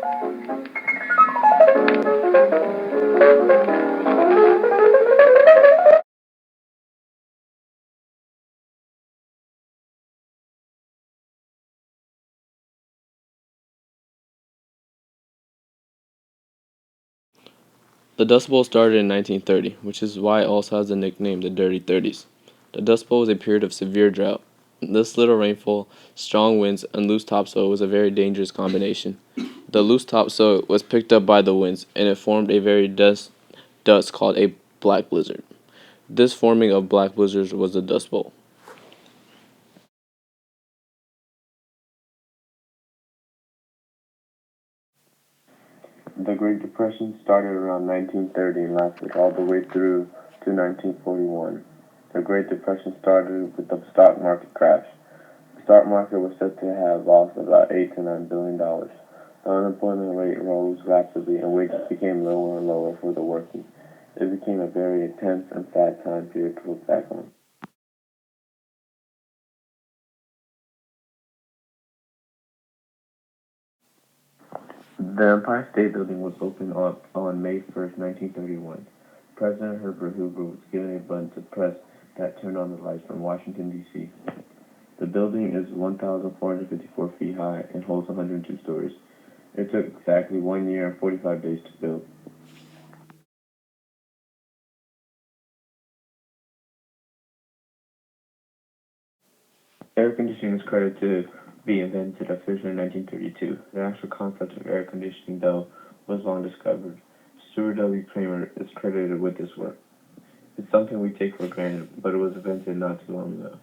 The Dust Bowl started in 1930, which is why it also has the nickname the Dirty 30s. The Dust Bowl was a period of severe drought. This little rainfall, strong winds, and loose topsoil was a very dangerous combination. The loose topsoil was picked up by the winds, and it formed a very dust called a black blizzard. This forming of black blizzards was the Dust Bowl. The Great Depression started around 1930 and lasted all the way through to 1941. The Great Depression started with the stock market crash. The stock market was said to have lost about $8 to $9 billion. The unemployment rate rose rapidly and wages became lower and lower for the working. It became a very intense and sad time period to look back on. The Empire State Building was opened on May 1st, 1931. President Herbert Hoover was given a button to press that turned on the lights from Washington, D.C. The building is 1,454 feet high and holds 102 stories. It took exactly 1 year and 45 days to build. Air conditioning is credited to be invented officially in 1932. The actual concept of air conditioning, though, was long discovered. Stuart W. Kramer is credited with this work. It's something we take for granted, but it was invented not too long ago.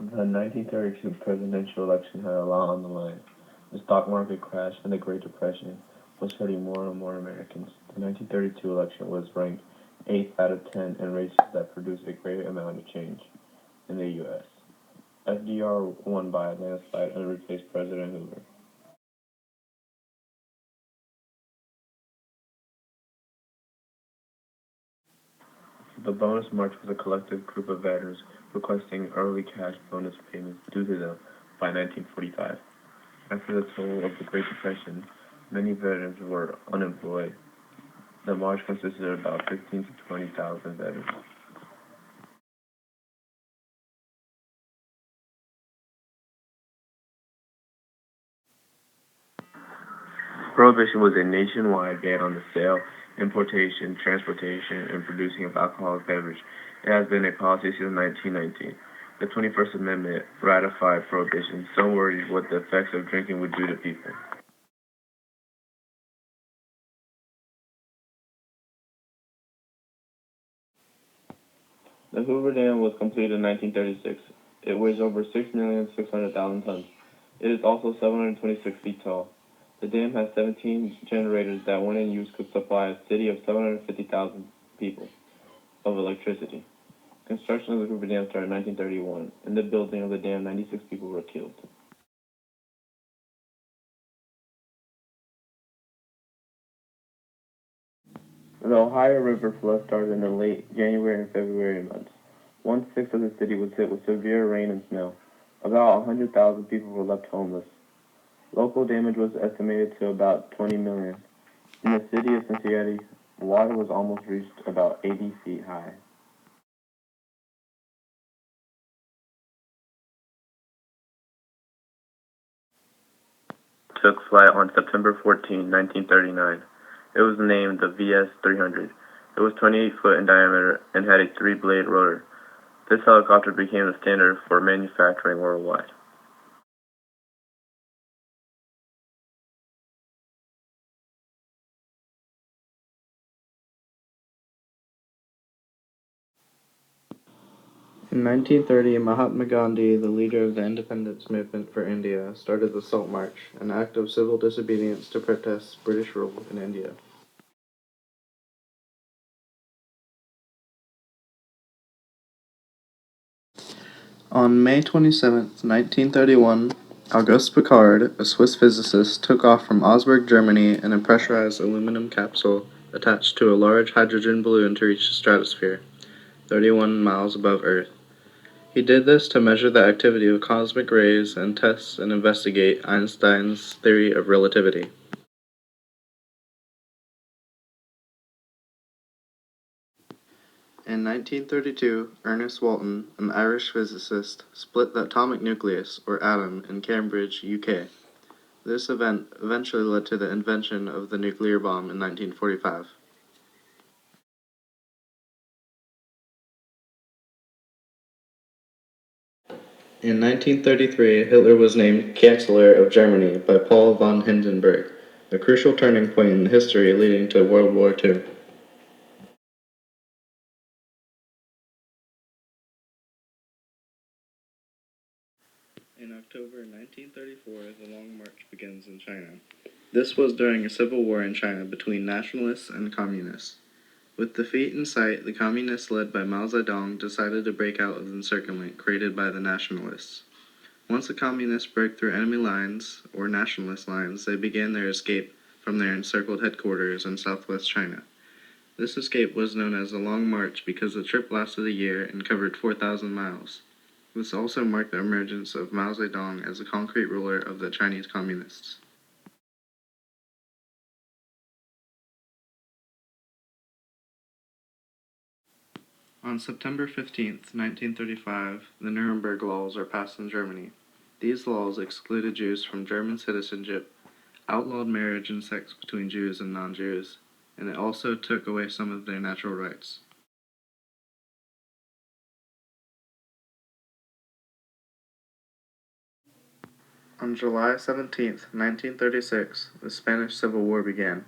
The 1932 presidential election had a lot on the line. The stock market crash and the Great Depression was hurting more and more Americans. The 1932 election was ranked 8th out of 10 in races that produced a great amount of change in the U.S. FDR won by a landslide and replaced President Hoover. The bonus march was a collective group of veterans requesting early cash bonus payments due to them by 1945. After the toll of the Great Depression, many veterans were unemployed. The march consisted of about 15 to 20,000 veterans. Prohibition was a nationwide ban on the sale, importation, transportation, and producing of alcoholic beverage. It has been a policy since 1919. The 21st Amendment ratified prohibition, so worried what the effects of drinking would do to people. The Hoover Dam was completed in 1936. It weighs over 6,600,000 tons. It is also 726 feet tall. The dam has 17 generators that, when in use, could supply a city of 750,000 people of electricity. Construction of the Hoover Dam started in 1931. In the building of the dam, 96 people were killed. The Ohio River flood started in the late January and February months. 1/6 of the city was hit with severe rain and snow. About 100,000 people were left homeless. Local damage was estimated to about 20 million. In the city of Cincinnati, water was almost reached about 80 feet high. Took flight on September 14, 1939. It was named the VS-300. It was 28 foot in diameter and had a 3-blade rotor. This helicopter became the standard for manufacturing worldwide. In 1930, Mahatma Gandhi, the leader of the independence movement for India, started the Salt March, an act of civil disobedience to protest British rule in India. On May 27, 1931, Auguste Piccard, a Swiss physicist, took off from Augsburg, Germany in a pressurized aluminum capsule attached to a large hydrogen balloon to reach the stratosphere, 31 miles above Earth. He did this to measure the activity of cosmic rays and test and investigate Einstein's theory of relativity. In 1932, Ernest Walton, an Irish physicist, split the atomic nucleus, or atom, in Cambridge, UK. This event eventually led to the invention of the nuclear bomb in 1945. In 1933, Hitler was named Chancellor of Germany by Paul von Hindenburg, a crucial turning point in history leading to World War II. In October 1934, the Long March begins in China. This was during a civil war in China between nationalists and communists. With defeat in sight, the communists led by Mao Zedong decided to break out of the encirclement created by the nationalists. Once the communists broke through enemy lines, or nationalist lines, they began their escape from their encircled headquarters in southwest China. This escape was known as the Long March because the trip lasted a year and covered 4,000 miles. This also marked the emergence of Mao Zedong as a concrete ruler of the Chinese Communists. On September 15, 1935, the Nuremberg Laws were passed in Germany. These laws excluded Jews from German citizenship, outlawed marriage and sex between Jews and non-Jews, and it also took away some of their natural rights. On July 17, 1936, the Spanish Civil War began.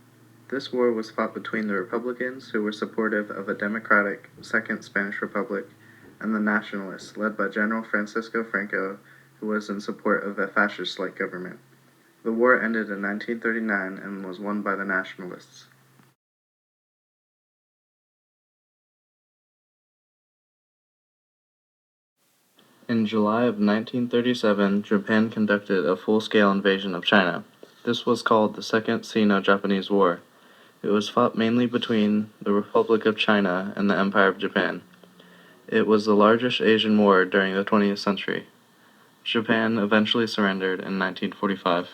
This war was fought between the Republicans, who were supportive of a democratic Second Spanish Republic, and the Nationalists, led by General Francisco Franco, who was in support of a fascist-like government. The war ended in 1939 and was won by the Nationalists. In July of 1937, Japan conducted a full-scale invasion of China. This was called the Second Sino-Japanese War. It was fought mainly between the Republic of China and the Empire of Japan. It was the largest Asian war during the 20th century. Japan eventually surrendered in 1945.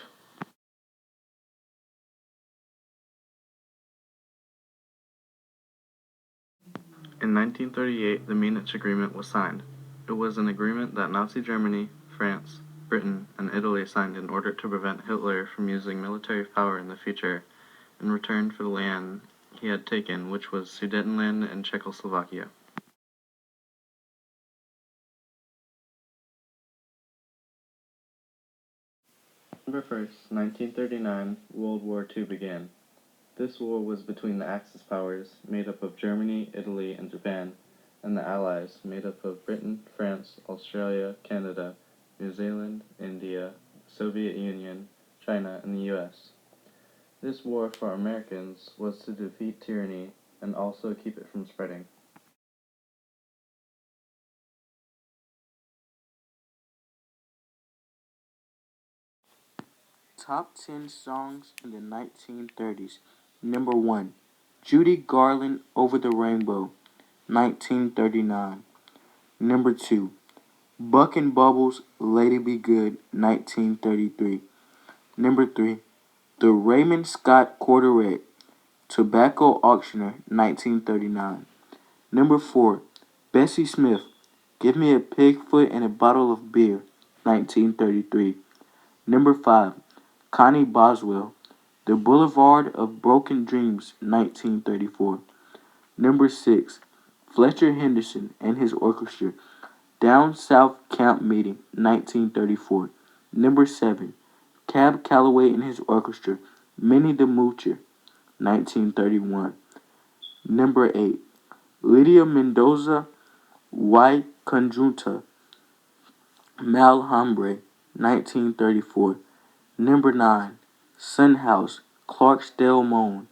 In 1938, the Munich Agreement was signed. It was an agreement that Nazi Germany, France, Britain, and Italy signed in order to prevent Hitler from using military power in the future in return for the land he had taken, which was Sudetenland and Czechoslovakia. November 1st, 1939, World War II began. This war was between the Axis powers, made up of Germany, Italy, and Japan, and the Allies, made up of Britain, France, Australia, Canada, New Zealand, India, Soviet Union, China, and the US. This war for Americans was to defeat tyranny and also keep it from spreading. Top 10 songs in the 1930s. Number 1. Judy Garland, Over the Rainbow, 1939. Number 2. Buck and Bubbles, Lady Be Good, 1933. Number 3. The Raymond Scott Quartet, Tobacco Auctioneer, 1939. Number 4. Bessie Smith, Give Me a Pig Foot and a Bottle of Beer, 1933. Number 5. Connie Boswell, The Boulevard of Broken Dreams, 1934. Number 6. Fletcher Henderson and his orchestra, Down South Camp Meeting, 1934. Number 7. Cab Calloway and his orchestra, Minnie the Moocher, 1931. Number 8. Lydia Mendoza, Y Conjunta, Malhambre, 1934. Number 9. Sun House, Clarksdale Moan,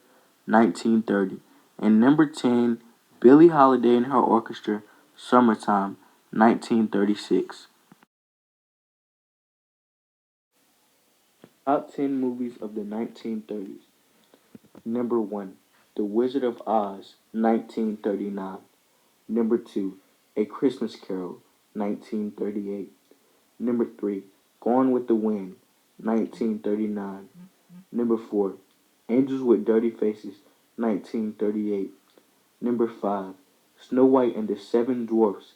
1930. And number 10. Billie Holiday and her orchestra, Summertime, 1936. Top 10 movies of the 1930s. Number 1. The Wizard of Oz, 1939. Number 2. A Christmas Carol, 1938. Number 3, Gone with the Wind, 1939. Number 4, Angels with Dirty Faces, 1938. Number 5, Snow White and the Seven Dwarfs,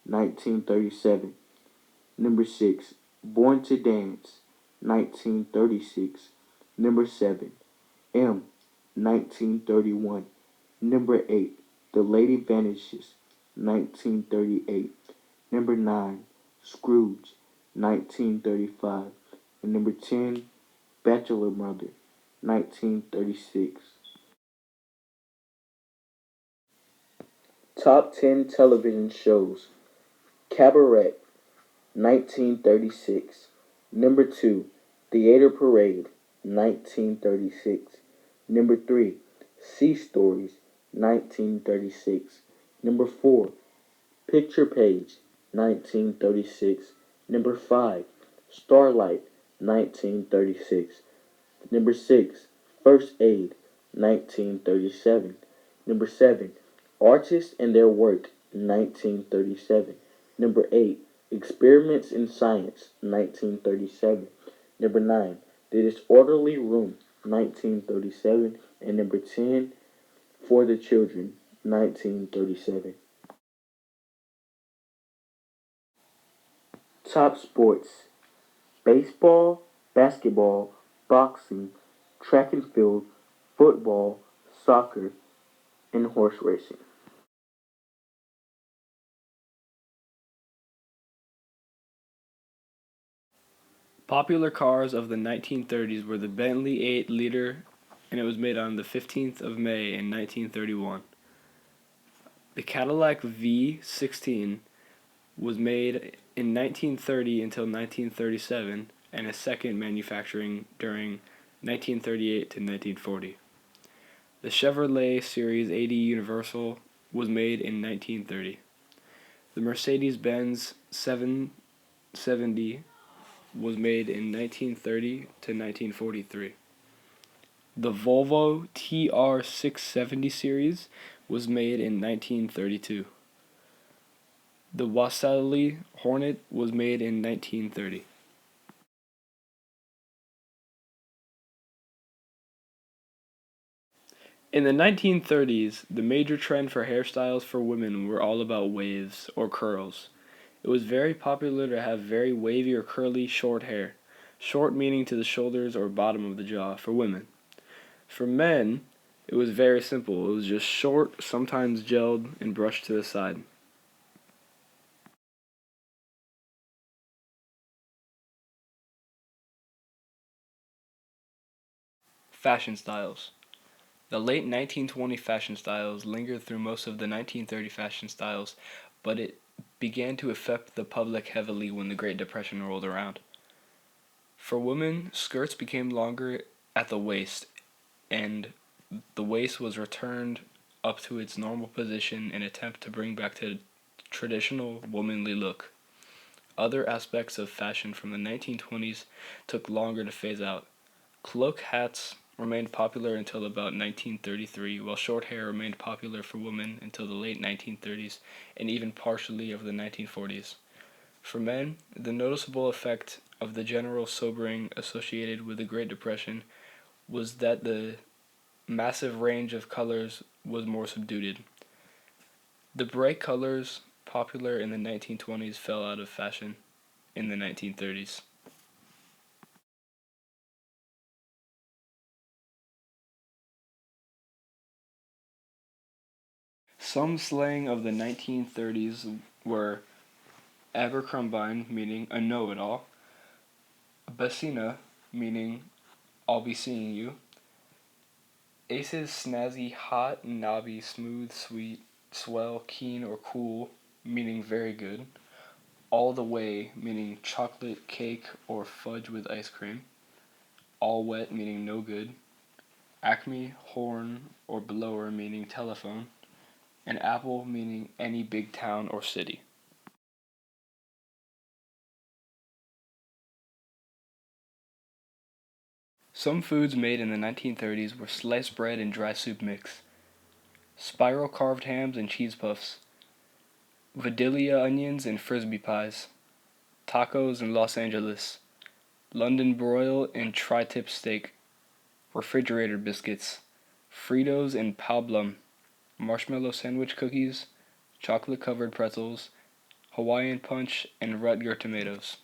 1937. Number 6, Born to Dance, 1936. Number 7, M, 1931. Number 8, The Lady Vanishes, 1938. Number 9, Scrooge, 1935. And number 10, Bachelor Mother, 1936. Top 10 television shows. Cabaret, 1936. Number 2, Theater Parade, 1936. Number 3, Sea Stories, 1936. Number 4, Picture Page, 1936. Number 5, Starlight, 1936. Number 6, First Aid, 1937. Number 7, Artists and Their Work, 1937. Number 8, Experiments in Science, 1937. Number 9, The Disorderly Room, 1937. And number 10, For the Children, 1937. Top sports. Baseball, basketball, boxing, track and field, football, soccer, and horse racing. Popular cars of the 1930s were the Bentley 8-liter, and it was made on the 15th of May in 1931. The Cadillac V16 was made in 1930 until 1937, and a second manufacturing during 1938 to 1940. The Chevrolet Series 80 Universal was made in 1930. The Mercedes-Benz 770 was made in 1930 to 1943. The Volvo TR670 series was made in 1932. The Vonkchalee Hornet was made in 1930. In the 1930s, the major trend for hairstyles for women were all about waves or curls. It was very popular to have very wavy or curly short hair, short meaning to the shoulders or bottom of the jaw for women. For men, it was very simple. It was just short, sometimes gelled, and brushed to the side. Fashion styles. The late 1920 fashion styles lingered through most of the 1930 fashion styles, but it began to affect the public heavily when the Great Depression rolled around. For women, skirts became longer at the waist, and the waist was returned up to its normal position in an attempt to bring back the traditional womanly look. Other aspects of fashion from the 1920s took longer to phase out. Cloak hats remained popular until about 1933, while short hair remained popular for women until the late 1930s and even partially of the 1940s. For men, the noticeable effect of the general sobering associated with the Great Depression was that the massive range of colors was more subdued. The bright colors popular in the 1920s fell out of fashion in the 1930s. Some slang of the 1930s were Abercrombie, meaning a know-it-all, Bassina, meaning I'll be seeing you, Aces, snazzy, hot, knobby, smooth, sweet, swell, keen, or cool, meaning very good, all the way, meaning chocolate, cake, or fudge with ice cream, all wet, meaning no good, acme, horn, or blower, meaning telephone, and apple, meaning any big town or city. Some foods made in the 1930s were sliced bread and dry soup mix, spiral carved hams and cheese puffs, Vidalia onions and frisbee pies, tacos in Los Angeles, London broil and tri-tip steak, refrigerator biscuits, Fritos and pablum, marshmallow sandwich cookies, chocolate covered pretzels, Hawaiian punch, and Rutger tomatoes.